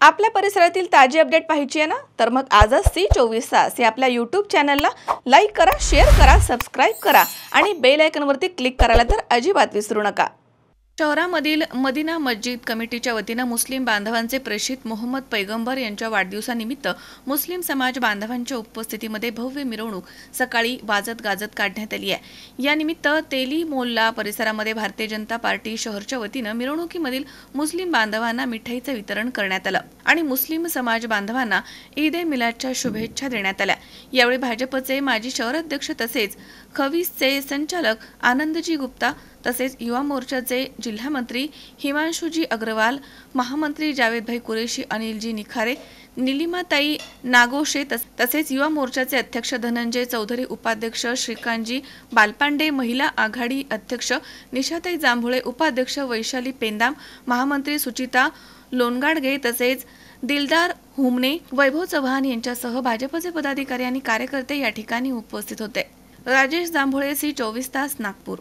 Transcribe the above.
आपल्या परिसरातील ताजी अपडेट पाहिजे आहे ना, तर मग आजच सी 24 तास या आपल्या YouTube चॅनलला लाईक करा, शेअर करा, सबस्क्राइब करा आणि बेल आयकॉनवरती क्लिक करायला तर अजिबात विसरू नका। शहरामधील मदिना मस्जिद कमिटीच्या वतीने मुस्लिम बांधवांचे प्रेषित मोहम्मद पैगंबर यांच्या वाढदिवसानिमित्त मुस्लिम समाज बांधवांच्या उपस्थितीमध्ये भव्य मिरवणूक सकाळी वाजत गाजत काढण्यात आली आहे। या निमित्त तेली मोल्ला परिसरामध्ये भारतीय जनता पार्टी शहरच्या वतीने मिरवणुकीमधील मुस्लिम बांधवांना मिठाईचे वितरण करण्यात आले आणि मुस्लिम समाज बांधवांना ईद ए मिलादच्या शुभेच्छा देण्यात आल्या। यावेळी भाजपचे माजी शहर अध्यक्ष तसेच खवीसचे संचालक आनंदजी गुप्ता तसेच युवा मोर्चाचे जिल्हा मंत्री हिमांशुजी अग्रवाल, महामंत्री जावेदभाई कुरेशी, अनिलजी निखारे, निलिमाताई नागोशे तसेच युवा मोर्चाचे अध्यक्ष धनंजय चौधरी, उपाध्यक्ष श्रीकांतजी बालपांडे, महिला आघाडी अध्यक्ष निशाताई जांभुळे, उपाध्यक्ष वैशाली पेंदाम, महामंत्री सुचिता लोणगाडगे तसेच दिलदार हुमने, वैभव चव्हाण यांच्यासह भाजपचे पदाधिकारी आणि कार्यकर्ते या ठिकाणी उपस्थित होते। राजेश जांभुळे, सी 24 तास, नागपूर।